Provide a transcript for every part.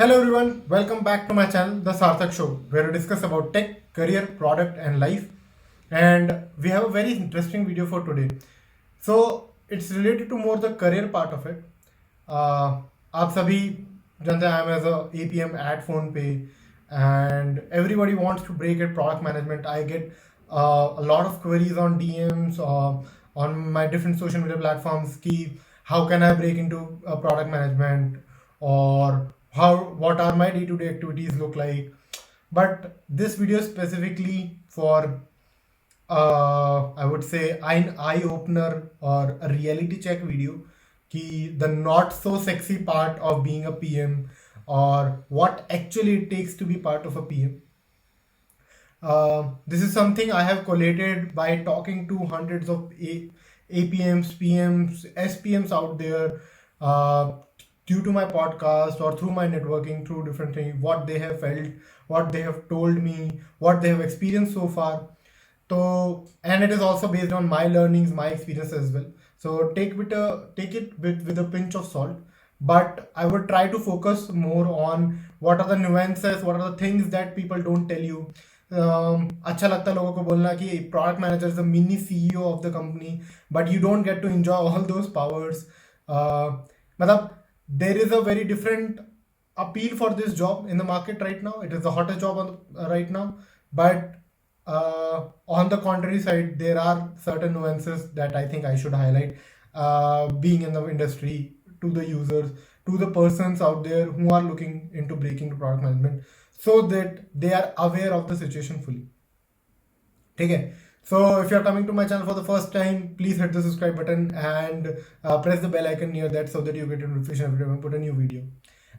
Hello everyone, welcome back to my channel, The Sarthak Show, where we discuss about tech, career, product and life. And we have a very interesting video for today. So it's related to more the career part of it. आप सभी जानते हैं I am as a APM at PhonePe and everybody wants to break at product management. I get a lot of queries on DMs on my different social media platforms ki how can I break into product management or what are my day-to-day activities look like. But this video is specifically for I would say an eye opener or a reality check video ki the not so sexy part of being a PM or what actually it takes to be part of a PM. This is something I have collated by talking to hundreds of APMs, PMs, SPMs out there due to my podcast or through my networking, through different things, what they have felt, what they have told me, what they have experienced so far. So, and it is also based on my learnings, my experience as well. So take it with a pinch of salt. But I would try to focus more on what are the nuances, what are the things that people don't tell you. अच्छा लगता है लोगों को बोलना कि product manager is the mini CEO of the company, but you don't get to enjoy all those powers. मतलब there is a very different appeal for this job in the market right now. It is the hottest job right now, but on the contrary side, there are certain nuances that I think I should highlight being in the industry to the users, to the persons out there who are looking into breaking to product management so that they are aware of the situation fully. Okay. So if you're coming to my channel for the first time, please hit the subscribe button and press the bell icon near that so that you get a notification every time I put a new video.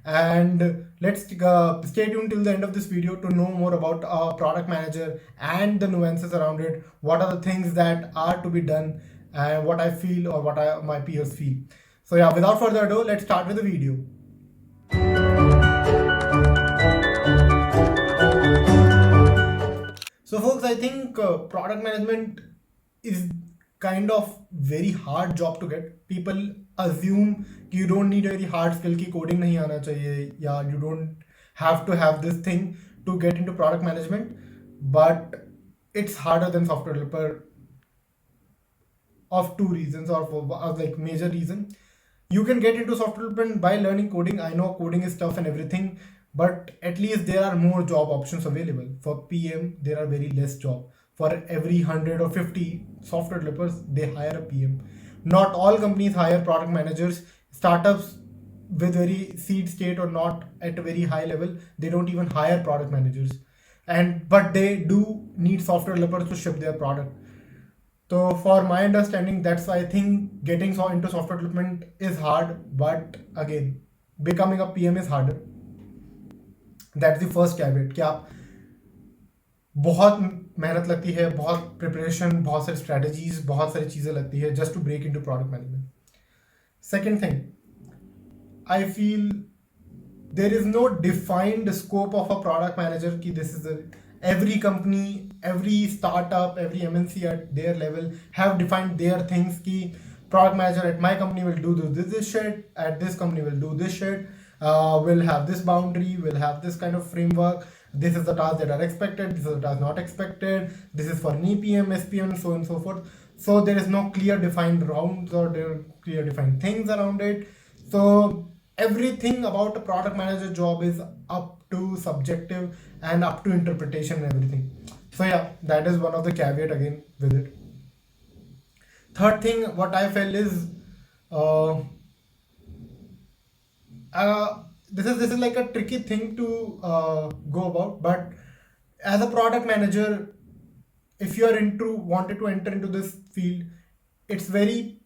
And let's stay tuned till the end of this video to know more about a product manager and the nuances around it. What are the things that are to be done and what I feel or what my peers feel. So yeah, without further ado, let's start with the video. So folks, I think product management is kind of very hard job to get. People assume you don't need a very hard skill ki coding nahi aana chahiye, yeah, you don't have to have this thing to get into product management, but it's harder than software developer of two reasons or for like major reason. You can get into software development by learning coding. I know coding is tough and everything, but at least there are more job options available. For PM, there are very less job. For every 100 or 50 software developers, they hire a PM. Not all companies hire product managers. Startups with very seed state or not at a very high level, they don't even hire product managers. But they do need software developers to ship their product. So for my understanding, that's why I think getting into software development is hard, but again, becoming a PM is harder. That's the first caveat कि आप बहुत मेहनत लगती है, बहुत preparation, बहुत सारी strategies, बहुत सारी चीज़ें लगती है just to break into product management. Second thing, I feel there is no defined scope of a product manager कि this is every company, every startup, every MNC at their level have defined their things ki product manager at my company will do this shit, at this company will do this shit, will have this boundary, will have this kind of framework, this is the task that are expected, this is the task not expected, this is for an EPM, SPM and so on and so forth. So there is no clear defined rounds or clear defined things around it. So everything about a product manager job is up to subjective and up to interpretation and everything. So yeah, that is one of the caveat again with it. Third thing, what I felt is this is like a tricky thing to go about. But as a product manager, if you are wanted to enter into this field, it's very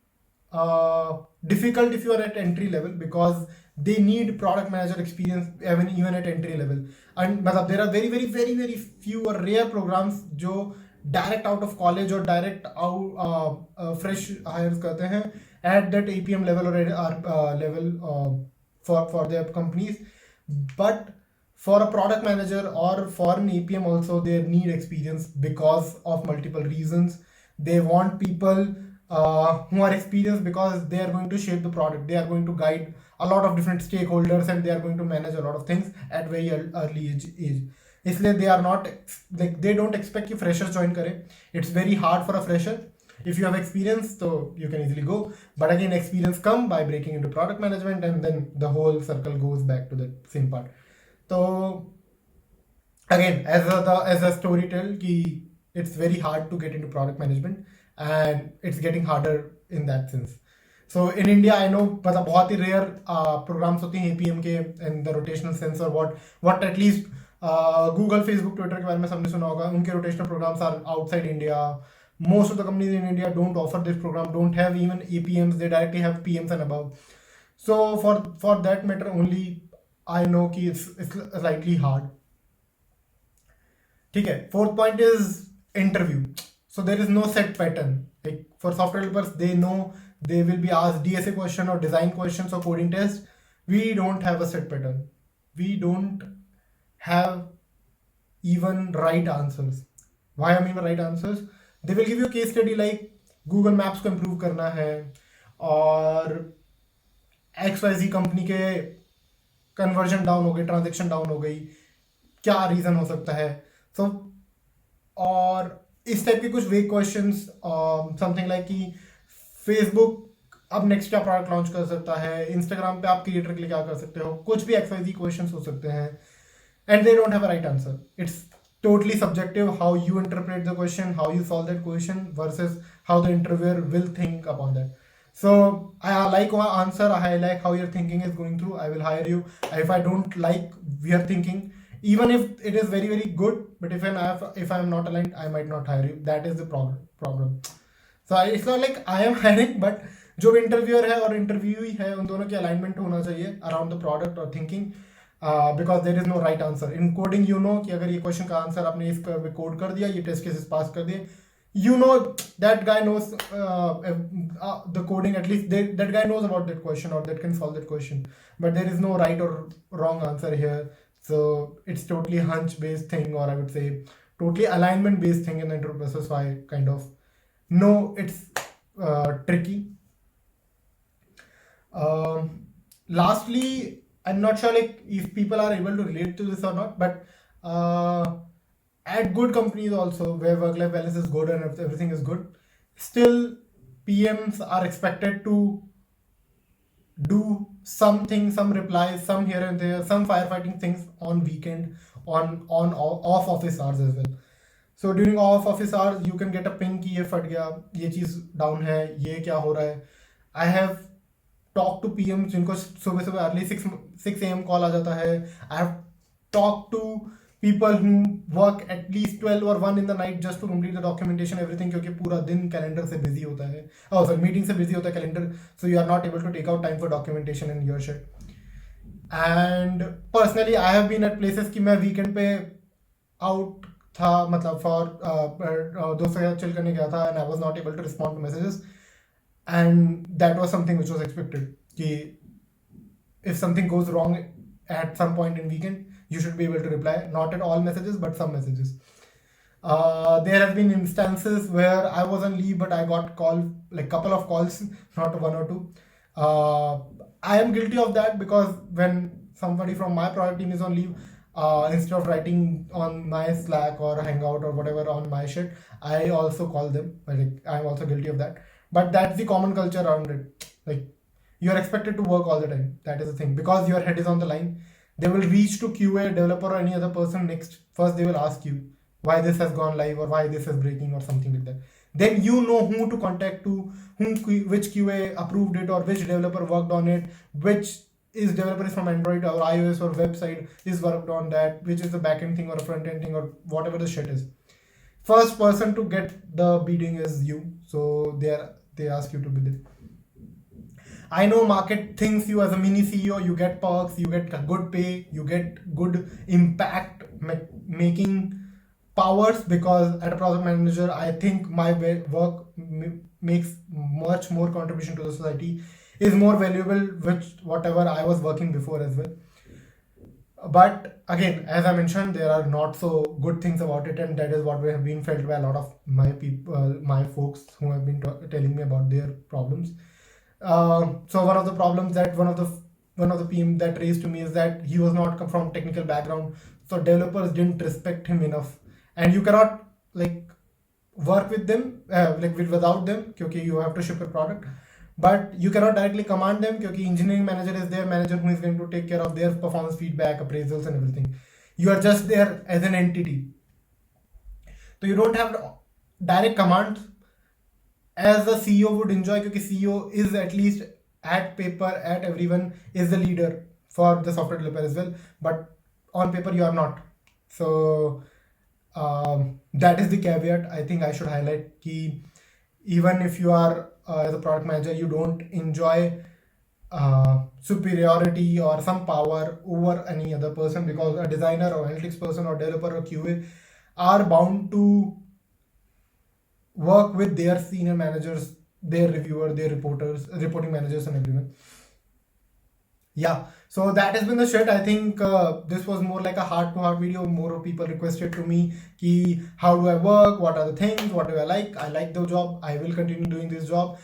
difficult if you are at entry level because they need product manager experience even at entry level. And there are very few or rare programs जो direct out of college or direct out fresh hires करते हैं at that APM level or level for their companies. But for a product manager or for an APM also, they need experience because of multiple reasons. They want people who are experienced because they are going to shape the product. They are going to guide a lot of different stakeholders and they are going to manage a lot of things at very early age. इसलिए they are not like they don't expect कि freshers join करें. It's very hard for a fresher. If you have experience, so you can easily go. But again, experience come by breaking into product management, and then the whole circle goes back to the same part. So again, as a story tell, कि it's very hard to get into product management, and it's getting harder in that sense. So in India, I know मतलब बहुत ही rare programs होती हैं APM के in the rotational sense, or what at least Google, Facebook, Twitter के बारे में सबने सुना होगा. उनके rotational programs are outside India. Most of the companies in India don't offer this program, don't have even APMs, they directly have PMs and above. So for that matter only, I know कि it's slightly hard. ठीक है. Fourth point is interview. So there is no set pattern. Like for software developers, they know they will be asked DSA question or design questions or coding test. We don't have a set pattern. We don't have even right answers. Why I mean right answers? They will give you a case study like Google Maps को improve करना है और XYZ company के conversion down हो गई, transaction down हो गई, क्या रीज़न हो सकता है. सो और इस टाइप के कुछ वेग क्वेश्चंस, समथिंग लाइक कि फेसबुक अब नेक्स्ट क्या प्रोडक्ट लॉन्च कर सकता है, इंस्टाग्राम पे आप क्रिएटर के लिए क्या कर सकते हो, कुछ भी XYZ क्वेश्चंस हो सकते हैं. And they don't have a right answer. It's totally subjective how you interpret the question, how you solve that question versus how the interviewer will think upon that. So I like one answer, I like how your thinking is going through, I will hire you. If I don't like your thinking, even if it is very very good, but if I'm not aligned, I might not hire you. That is the problem. So it's not like I am hiring, but जो interviewer है और interviewee है उन दोनों की alignment होना चाहिए around the product or thinking. Because there is no right answer. In coding, you know कि अगर ये क्वेश्चन का आंसर आपने इस पे कोड कर दिया, ये टेस्ट केसेस पास कर दिए, you know that guy knows the coding, at least that guy knows about that question or that can solve that question. But there is no right or wrong answer here. So it's totally hunch based thing, or I would say totally alignment based thing in the interview process. So I kind of know it's tricky. Lastly, I'm not sure like if people are able to relate to this or not, but at good companies also where work-life balance is good and everything is good, still PMs are expected to do something, some replies, some here and there, some firefighting things on weekend, on off office hours as well. So during off office hours, you can get a ping कि ये फट गया, ये चीज़ down है, ये क्या हो रहा है. I have talk to PMs जिनको सुबह सुबह अर्ली 6 AM कॉल आ जाता है. I have talked to people who work at least 12 or 1 in the night just to complete the documentation, everything, क्योंकि पूरा दिन कैलेंडर से बिजी होता है, मीटिंग से बिजी होता है calendar, so you are not able to take out time for documentation in your shit. And personally I have been at places कि मैं वीकेंड पे आउट था, मतलब फॉर दोस्तों के साथ चिल करने गया था, and I was not able to respond to messages. And that was something which was expected. कि if something goes wrong at some point in weekend, you should be able to reply. Not at all messages, but some messages. There have been instances where I was on leave, but I got called, like couple of calls, not one or two. I am guilty of that because when somebody from my product team is on leave, instead of writing on my Slack or Hangout or whatever on my shit, I also call them. Like, I'm also guilty of that. But that's the common culture around it. Like, you are expected to work all the time. That is the thing. Because your head is on the line, they will reach to QA, developer, or any other person next. First, they will ask you why this has gone live or why this is breaking or something like that. Then you know who to contact to, which QA approved it or which developer worked on it, which developer is from Android or iOS or website is worked on that, which is the backend thing or a front end thing or whatever the shit is. First person to get the beating is you. So they ask you to be there. I know market thinks you as a mini CEO, you get perks, you get good pay, you get good impact making powers, because at a project manager, I think my work makes much more contribution to the society, is more valuable with whatever I was working before as well. But again, as I mentioned, there are not so good things about it, and that is what we have been felt by a lot of my people, my folks who have been telling me about their problems. So one of the problems that one of the one of the PM that raised to me is that he was not from technical background, so developers didn't respect him enough, and you cannot like work with them without them, because you have to ship a product, but you cannot directly command them because engineering manager is their manager who is going to take care of their performance feedback, appraisals and everything. You are just there as an entity, so you don't have direct commands as the CEO would enjoy, because CEO is at least at paper, at everyone is the leader for the software developer as well, but on paper you are not. So that is the caveat I think I should highlight. Ki even if you are as a product manager, you don't enjoy superiority or some power over any other person, because a designer or analytics person or developer or QA are bound to work with their senior managers, their reviewer, their reporting managers and everyone. Yeah, so that has been the shit. I think this was more like a heart-to-heart video. More people requested to me ki how do I work, what are the things, what do I like the job, I will continue doing this job,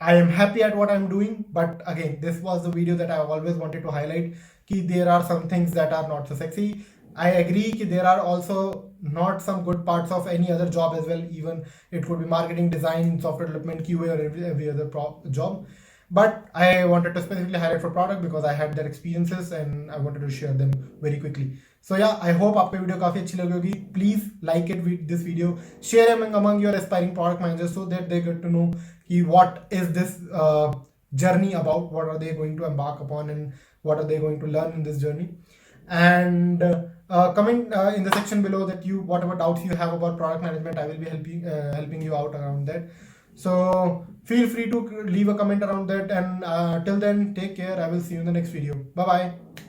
I am happy at what I'm doing. But again, this was the video that I always wanted to highlight ki there are some things that are not so sexy. I agree ki there are also not some good parts of any other job as well. Even it could be marketing, design, software development, QA or every other job. But I wanted to specifically highlight for product because I had their experiences and I wanted to share them very quickly. So yeah, I hope आपको video काफी अच्छी लगी होगी. Please like it with this video, share among your aspiring product managers so that they get to know what is this journey about, what are they going to embark upon, and what are they going to learn in this journey. And comment in the section below that whatever doubts you have about product management, I will be helping you out around that. So feel free to leave a comment around that, and till then, take care. I will see you in the next video. Bye bye.